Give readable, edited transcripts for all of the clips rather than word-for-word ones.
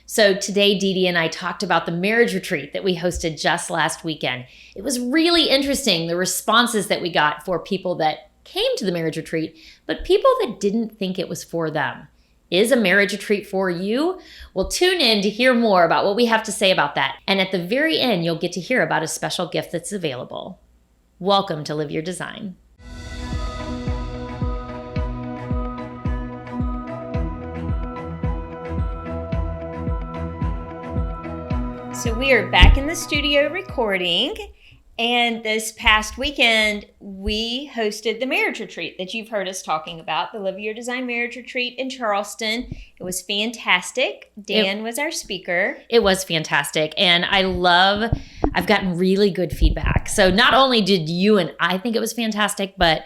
So today, Dee Dee and I talked about the marriage retreat that we hosted just last weekend. It was really interesting, the responses that we got for people that came to the marriage retreat, but people that didn't think it was for them. Is a marriage retreat for you? Well, tune in to hear more about what we have to say about that. And at the very end, you'll get to hear about a special gift that's available. Welcome to Live Your Design. So we are back in the studio recording, and this past weekend we hosted the marriage retreat that you've heard us talking about, the Live Your Design marriage retreat in Charleston. It was fantastic. Dan was our speaker. It was fantastic, and I've gotten really good feedback. So not only did you and I think it was fantastic, but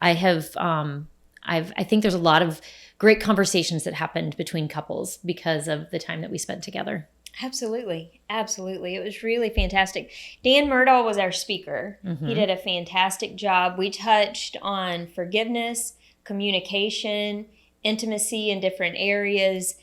I think there's a lot of great conversations that happened between couples because of the time that we spent together. Absolutely. It was really fantastic. Dan Murdahl was our speaker. Mm-hmm. He did a fantastic job. We touched on forgiveness, communication, intimacy in different areas,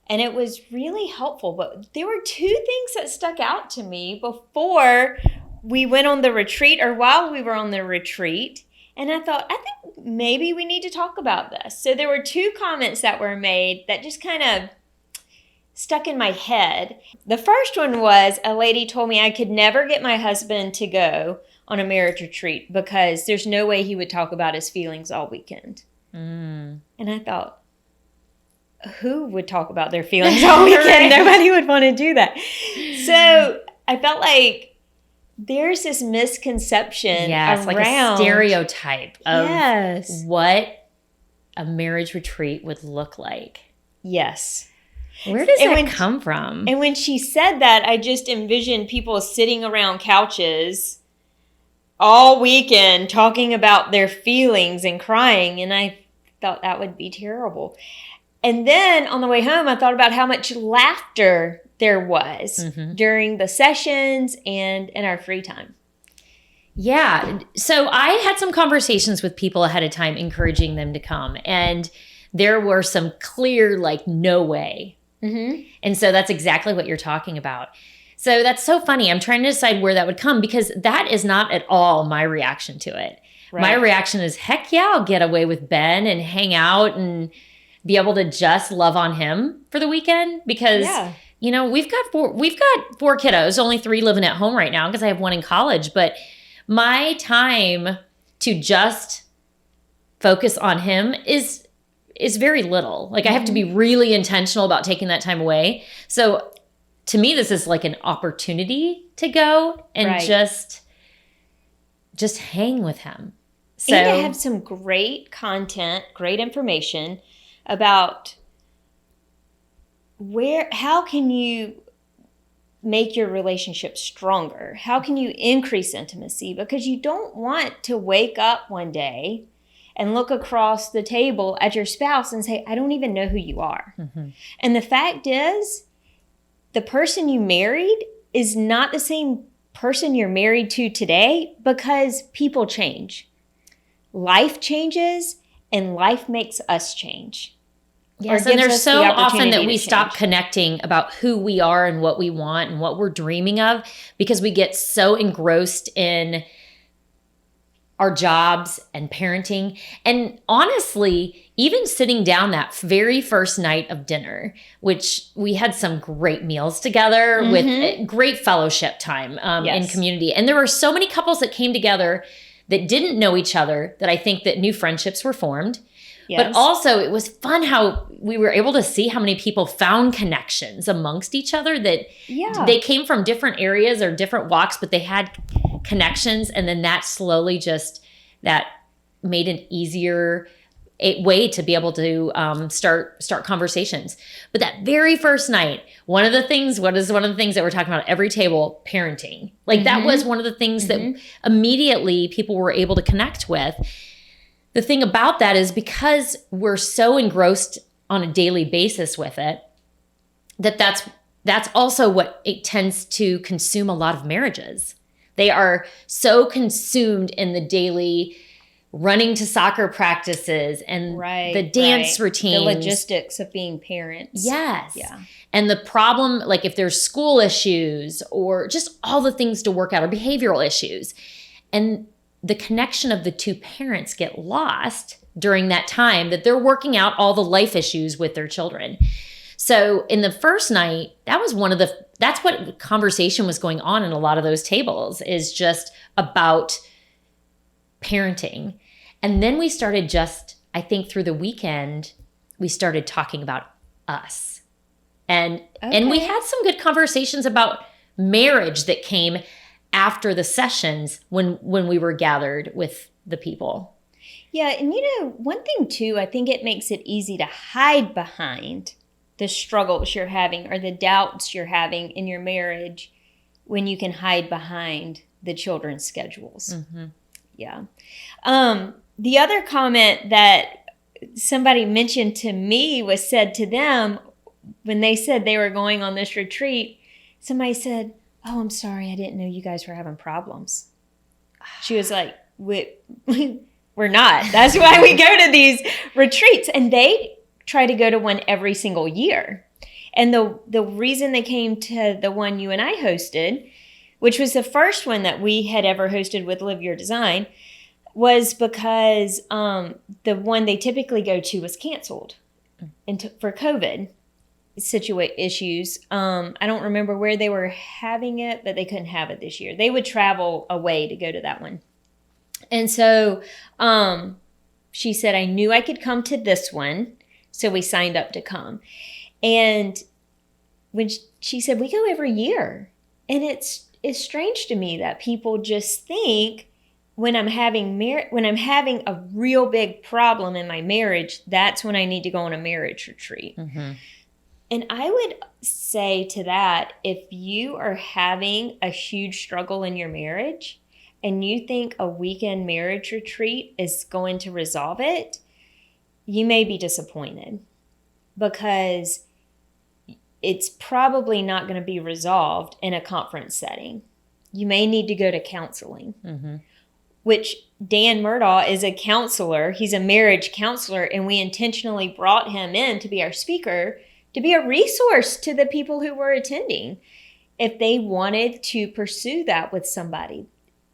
and it was really helpful. But there were two things that stuck out to me before we went on the retreat or while we were on the retreat. And I think maybe we need to talk about this. So there were two comments that were made that just kind of stuck in my head. The first one was a lady told me I could never get my husband to go on a marriage retreat because there's no way he would talk about his feelings all weekend. And I thought, who would talk about their feelings all weekend? Nobody would want to do that. So I felt like there's this misconception around, like a stereotype of what a marriage retreat would look like. Yes. Where does that come from? And when she said that, I just envisioned people sitting around couches all weekend talking about their feelings and crying, and I thought that would be terrible. And then on the way home, I thought about how much laughter there was during the sessions and in our free time. Yeah. So I had some conversations with people ahead of time encouraging them to come, and there were some clear, no way. And so that's exactly what you're talking about. So that's so funny. I'm trying to decide where that would come because that is not at all my reaction to it. Right. My reaction is, heck yeah, I'll get away with Ben and hang out and be able to just love on him for the weekend because, we've got four kiddos, only 3 living at home right now because I have 1 in college. But my time to just focus on him is very little. I have to be really intentional about taking that time away. So to me, this is like an opportunity to go and just hang with him. So, and to have some great content, great information about how can you make your relationship stronger? How can you increase intimacy? Because you don't want to wake up one day and look across the table at your spouse and say, I don't even know who you are. And the fact is, the person you married is not the same person you're married to today because people change. Life changes, and life makes us change. Yes, and there's so often that we stop connecting about who we are and what we want and what we're dreaming of because we get so engrossed in our jobs and parenting. And honestly, even sitting down that very first night of dinner, which we had some great meals together with great fellowship time in community. And there were so many couples that came together that didn't know each other that I think that new friendships were formed. Yes. But also it was fun how we were able to see how many people found connections amongst each other that they came from different areas or different walks, but they had connections. And then that slowly that made an easier way to be able to start conversations. But that very first night, what is one of the things that we're talking about at every table? Parenting. That was one of the things that immediately people were able to connect with. The thing about that is because we're so engrossed on a daily basis with it, that's also what it tends to consume a lot of marriages. They are so consumed in the daily running to soccer practices and the dance routines. The logistics of being parents. Yes. Yeah. And the problem, like if there's school issues or just all the things to work out or behavioral issues. And the connection of the two parents get lost during that time that they're working out all the life issues with their children. So in the first night, that's what conversation was going on in a lot of those tables, is just about parenting. And then we started I think through the weekend, we started talking about us. And we had some good conversations about marriage that came after the sessions when we were gathered with the people. Yeah. And one thing too, I think it makes it easy to hide behind the struggles you're having or the doubts you're having in your marriage when you can hide behind the children's schedules. Mm-hmm. Yeah. The other comment that somebody mentioned to me was said to them when they said they were going on this retreat. Somebody said, "Oh, I'm sorry. I didn't know you guys were having problems." She was like, we're not. That's why we go to these retreats. And they try to go to one every single year. And the reason they came to the one you and I hosted, which was the first one that we had ever hosted with Live Your Design, was because the one they typically go to was canceled for COVID issues. I don't remember where they were having it, but they couldn't have it this year. They would travel away to go to that one. And so she said, "I knew I could come to this one." So we signed up to come. And when she said, "We go every year." And it's strange to me that people just think when I'm having a real big problem in my marriage, that's when I need to go on a marriage retreat. Mm-hmm. And I would say to that, if you are having a huge struggle in your marriage and you think a weekend marriage retreat is going to resolve it, you may be disappointed, because it's probably not going to be resolved in a conference setting. You may need to go to counseling, mm-hmm. which Dan Murdaugh is a counselor. He's a marriage counselor, and we intentionally brought him in to be our speaker, to be a resource to the people who were attending. If they wanted to pursue that with somebody,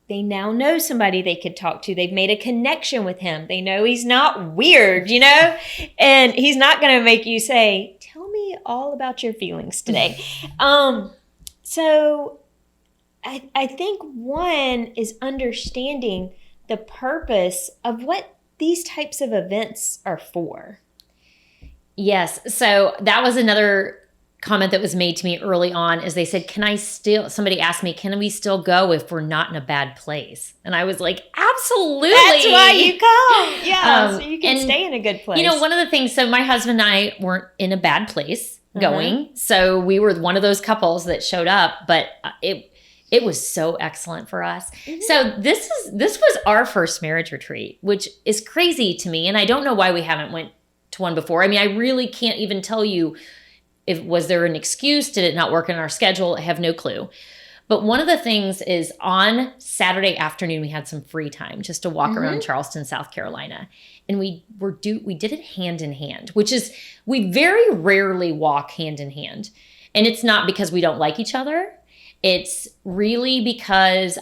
they now know somebody they could talk to. They've made a connection with him. They know he's not weird, and he's not going to make you say, "Tell me all about your feelings today." So I think one is understanding the purpose of what these types of events are for. Yes. So that was another comment that was made to me early on, is they said, somebody asked me, "Can we still go if we're not in a bad place?" And I was like, absolutely. That's why you come. Yeah. So you can stay in a good place. One of the things, so my husband and I weren't in a bad place going. Uh-huh. So we were one of those couples that showed up, but it was so excellent for us. Mm-hmm. So this was our first marriage retreat, which is crazy to me. And I don't know why we haven't went to one before. I mean, I really can't even tell you was there an excuse? Did it not work in our schedule? I have no clue. But one of the things is, on Saturday afternoon, we had some free time just to walk mm-hmm. around Charleston, South Carolina. And we did it hand in hand, which is, we very rarely walk hand in hand. And it's not because we don't like each other. It's really because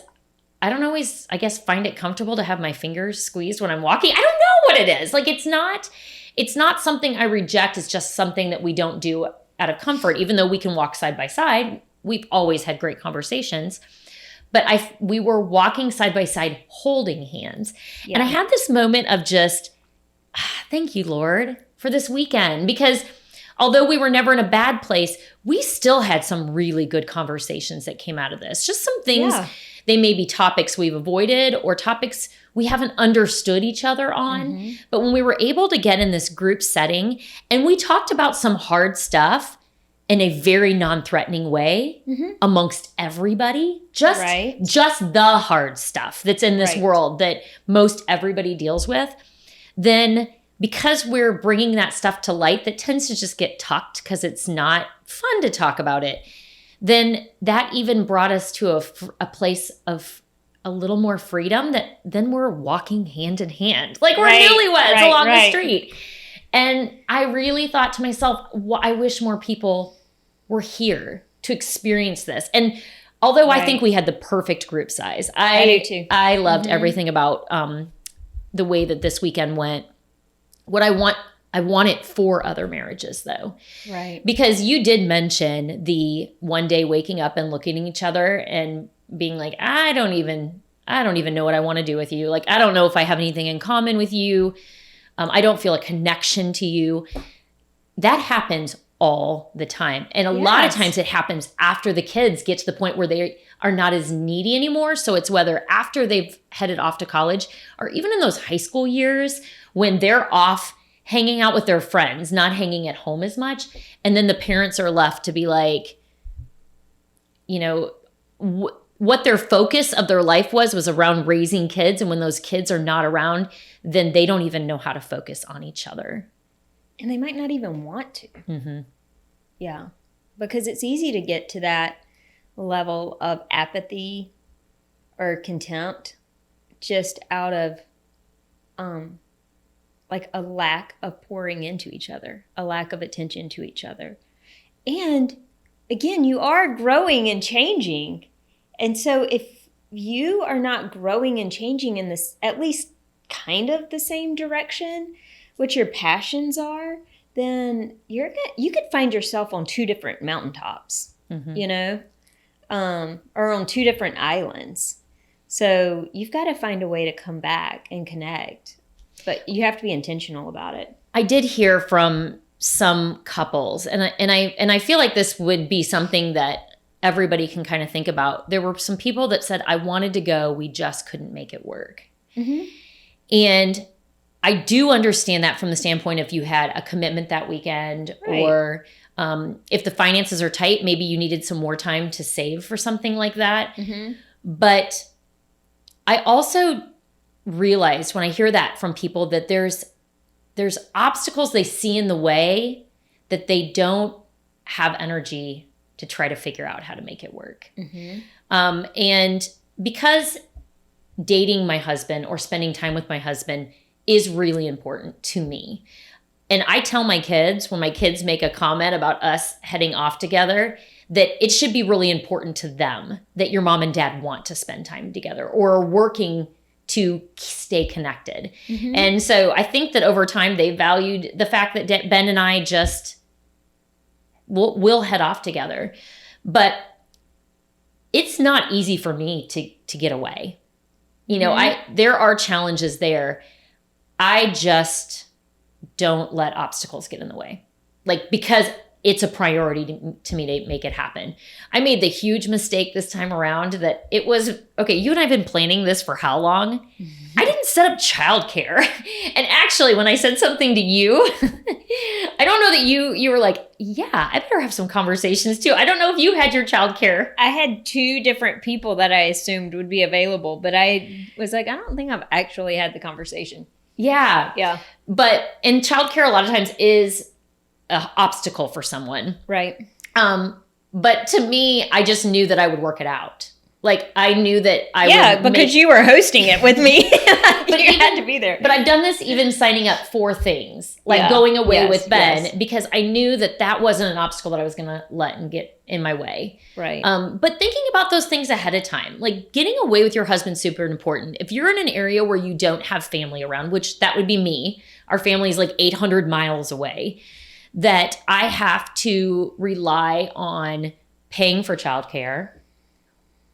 I don't always, I guess, find it comfortable to have my fingers squeezed when I'm walking. I don't know what it is. Like, it's not something I reject. It's just something that we don't do out of comfort, even though we can walk side by side. We've always had great conversations, but we were walking side by side, holding hands. Yeah. And I had this moment of just, thank you, Lord, for this weekend, because although we were never in a bad place, we still had some really good conversations that came out of this. Just some things, they may be topics we've avoided or topics we haven't understood each other on. Mm-hmm. But when we were able to get in this group setting and we talked about some hard stuff in a very non-threatening way mm-hmm. amongst everybody, just the hard stuff that's in this world that most everybody deals with, then because we're bringing that stuff to light that tends to just get tucked because it's not fun to talk about it, then that even brought us to a place of a little more freedom, that then we're walking hand in hand. Like we're newlyweds along the street. And I really thought to myself, I wish more people were here to experience this. And although I think we had the perfect group size, I do too. I loved everything about the way that this weekend went. What I want it for other marriages though. Right. Because you did mention the one day waking up and looking at each other and being like, I don't even know what I want to do with you. Like, I don't know if I have anything in common with you. I don't feel a connection to you. That happens all the time. And a lot of times it happens after the kids get to the point where they are not as needy anymore. So it's whether after they've headed off to college or even in those high school years when they're off hanging out with their friends, not hanging at home as much. And then the parents are left to be like, you know, what their focus of their life was around raising kids. And when those kids are not around, then they don't even know how to focus on each other. And they might not even want to. Mm-hmm. Yeah. Because it's easy to get to that level of apathy or contempt just out of like a lack of pouring into each other, a lack of attention to each other. And again, you are growing and changing. And so if you are not growing and changing in this, at least kind of the same direction, what your passions are, then you could find yourself on two different mountaintops, you know, or on two different islands. So you've got to find a way to come back and connect, but you have to be intentional about it. I did hear from some couples, and I feel like this would be something that everybody can kind of think about. There were some people that said, I wanted to go, we just couldn't make it work. Mm-hmm. And I do understand that from the standpoint if you had a commitment that weekend or if the finances are tight, maybe you needed some more time to save for something like that. Mm-hmm. But I also realized when I hear that from people that there's obstacles they see in the way that they don't have energy to try to figure out how to make it work. Mm-hmm. And because dating my husband or spending time with my husband is really important to me. And I tell my kids, when my kids make a comment about us heading off together, that it should be really important to them that your mom and dad want to spend time together or are working to stay connected. Mm-hmm. And so I think that over time they valued the fact that Ben and I just we'll head off together. But it's not easy for me to get away. You know, there are challenges there. I just don't let obstacles get in the way. Like, because it's a priority to me to make it happen. I made the huge mistake this time around that it was, okay, you and I have been planning this for how long? Mm-hmm. I didn't set up childcare. And actually, when I said something to you, I don't know that you were like, yeah, I better have some conversations too. I don't know if you had your childcare. I had two different people that I assumed would be available, but I was like, I don't think I've actually had the conversation. Yeah. Yeah. But in childcare, a lot of times is an obstacle for someone. Right. But to me, I just knew that I would work it out. Like, I knew that I would because you were hosting it with me. But you had to be there. But I've done this even signing up for things, like going away with Ben, because I knew that wasn't an obstacle that I was going to let and get in my way. Right. But thinking about those things ahead of time, like getting away with your husband's super important. If you're in an area where you don't have family around, which that would be me, our family is like 800 miles away, that I have to rely on paying for childcare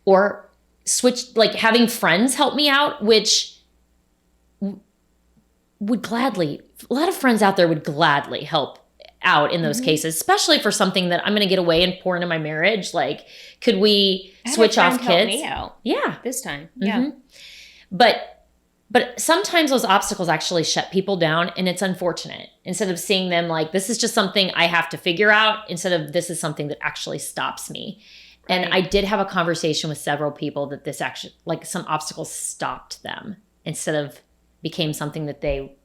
or switch, like having friends help me out, which would gladly, a lot of friends out there would gladly help out in those cases, especially for something that I'm going to get away and pour into my marriage. Like, could we switch off kids? Help me out. Yeah. This time. Mm-hmm. Yeah. But sometimes those obstacles actually shut people down, and it's unfortunate. Instead of seeing them like, this is just something I have to figure out, instead of this is something that actually stops me. Right. And I did have a conversation with several people that this actually, like some obstacles stopped them instead of became something that they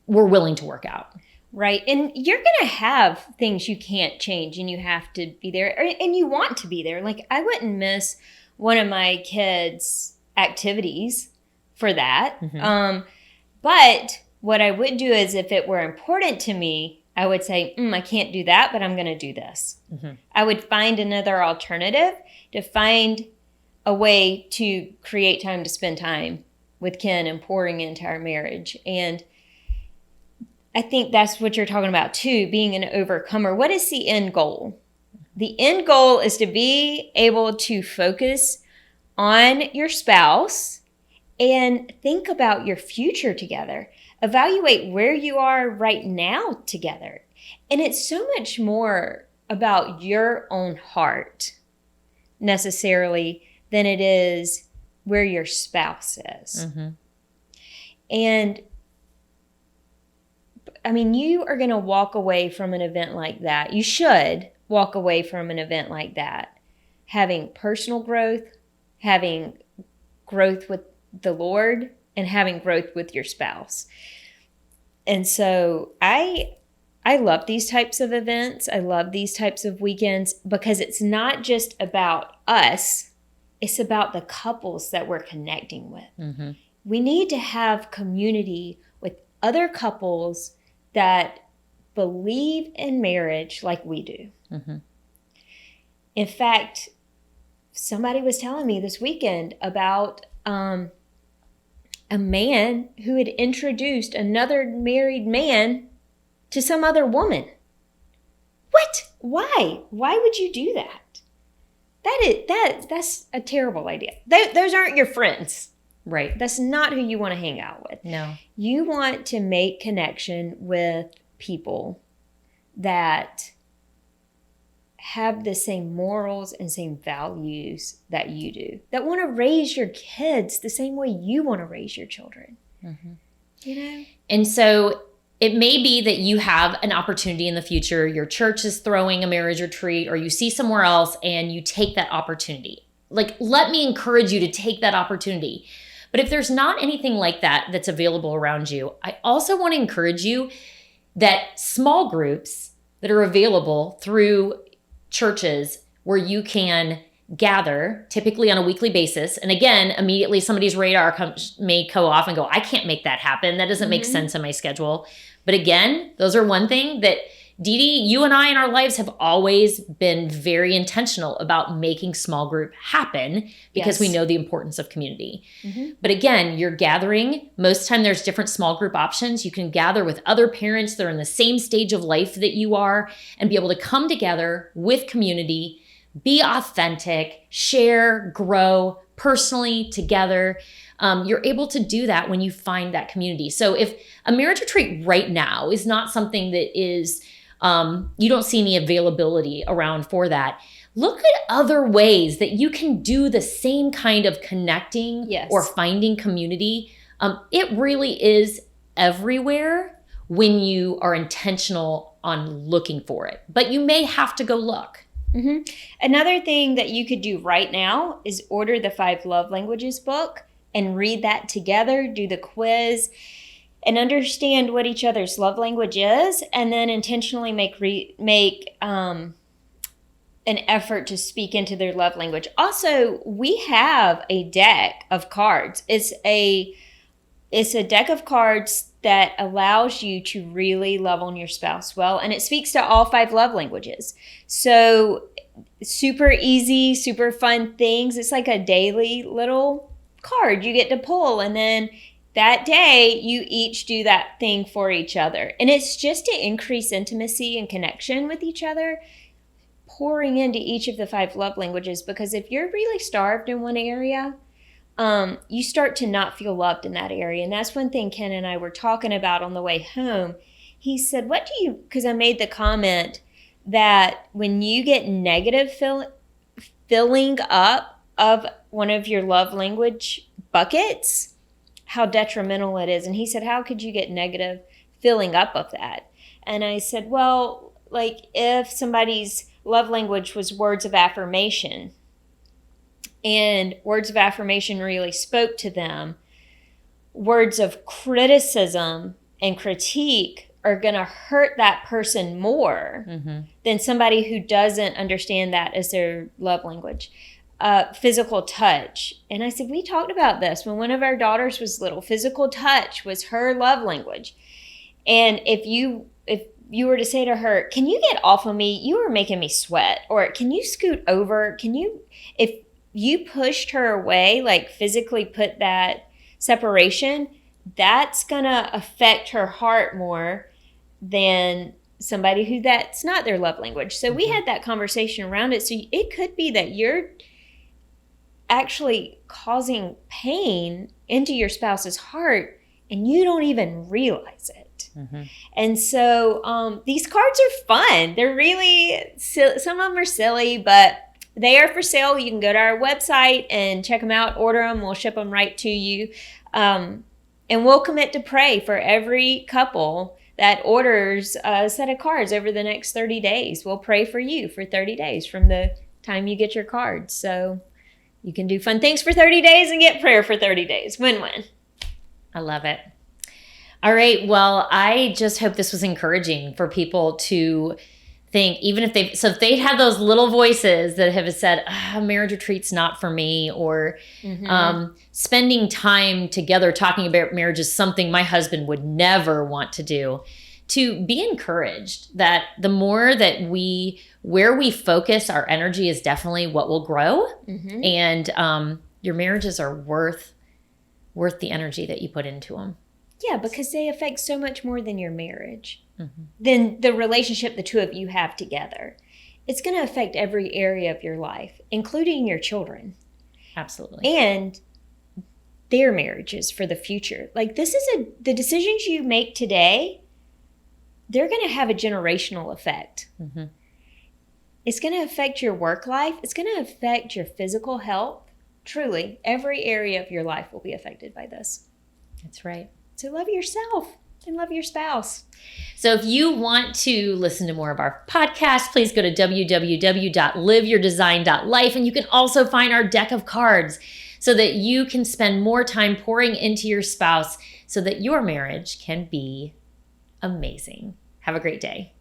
were willing to work out. Right. And you're going to have things you can't change and you have to be there and you want to be there. Like, I wouldn't miss one of my kids' activities for that. Mm-hmm. But what I would do is if it were important to me, I would say, I can't do that, but I'm going to do this. Mm-hmm. I would find another alternative to find a way to create time to spend time with Ken and pouring into our marriage. And I think that's what you're talking about too, being an overcomer. What is the end goal? The end goal is to be able to focus on your spouse and think about your future together. Evaluate where you are right now together. And it's so much more about your own heart necessarily than it is where your spouse is. Mm-hmm. And I mean, you are going to walk away from an event like that. You should walk away from an event like that, having personal growth, having growth with the Lord, and having growth with your spouse. And so I love these types of events. I love these types of weekends because it's not just about us. It's about the couples that we're connecting with. Mm-hmm. We need to have community with other couples that believe in marriage like we do. Mm-hmm. In fact, somebody was telling me this weekend about a man who had introduced another married man to some other woman. What? Why? Why would you do that? That's a terrible idea. Those aren't your friends. Right. That's not who you want to hang out with. No. You want to make connection with people that have the same morals and same values that you do, that want to raise your kids the same way you want to raise your children. Mm-hmm. You know? And so it may be that you have an opportunity in the future, your church is throwing a marriage retreat, or you see somewhere else and you take that opportunity. Like, let me encourage you to take that opportunity. But if there's not anything like that that's available around you, I also want to encourage you that small groups that are available through churches where you can gather, typically on a weekly basis. And again, immediately somebody's radar may go off and go, I can't make that happen. That doesn't make sense in my schedule. But again, those are one thing that Dee Dee, you and I in our lives have always been very intentional about making small group happen because we know the importance of community. Mm-hmm. But again, you're gathering. Most of the time there's different small group options. You can gather with other parents that are in the same stage of life that you are and be able to come together with community, be authentic, share, grow personally together. You're able to do that when you find that community. So if a marriage retreat right now is not something that is you don't see any availability around for that, look at other ways that you can do the same kind of connecting or finding community. It really is everywhere when you are intentional on looking for it. But you may have to go look. Mm-hmm. Another thing that you could do right now is order the 5 Love Languages book and read that together, do the quiz, and understand what each other's love language is, and then intentionally make an effort to speak into their love language. Also, we have a deck of cards. It's a deck of cards that allows you to really love on your spouse well, and it speaks to all 5 love languages. So super easy, super fun things. It's like a daily little card you get to pull, and then that day, you each do that thing for each other. And it's just to increase intimacy and connection with each other, pouring into each of the 5 love languages. Because if you're really starved in one area, you start to not feel loved in that area. And that's one thing Ken and I were talking about on the way home. He said, because I made the comment that when you get negative filling up of one of your love language buckets, how detrimental it is. And he said, how could you get negative filling up of that? And I said, well, like if somebody's love language was words of affirmation and words of affirmation really spoke to them, words of criticism and critique are going to hurt that person more than somebody who doesn't understand that as their love language. physical touch. And I said, we talked about this when one of our daughters was little. Physical touch was her love language. And if you were to say to her, can you get off of me? You are making me sweat. Or can you scoot over? If you pushed her away, like physically put that separation, that's going to affect her heart more than somebody who that's not their love language. So we had that conversation around it. So it could be that you're actually causing pain into your spouse's heart and you don't even realize it. Mm-hmm. And so these cards are fun. They're really silly. Some of them are silly, but they are for sale. You can go to our website and check them out, order them. We'll ship them right to you. And we'll commit to pray for every couple that orders a set of cards over the next 30 days. We'll pray for you for 30 days from the time you get your cards. So you can do fun things for 30 days and get prayer for 30 days. Win-win. I love it. All right. Well, I just hope this was encouraging for people to think, even if they'd have those little voices that have said, marriage retreat's not for me, or spending time together talking about marriage is something my husband would never want to do, to be encouraged that the more that where we focus our energy is definitely what will grow. Mm-hmm. And your marriages are worth the energy that you put into them. Yeah, because they affect so much more than your marriage, than the relationship the two of you have together. It's going to affect every area of your life, including your children. Absolutely. And their marriages for the future. Like, the decisions you make today, they're going to have a generational effect. Mm-hmm. It's going to affect your work life. It's going to affect your physical health. Truly, every area of your life will be affected by this. That's right. So love yourself and love your spouse. So if you want to listen to more of our podcast, please go to www.liveyourdesign.life. And you can also find our deck of cards so that you can spend more time pouring into your spouse so that your marriage can be amazing. Have a great day.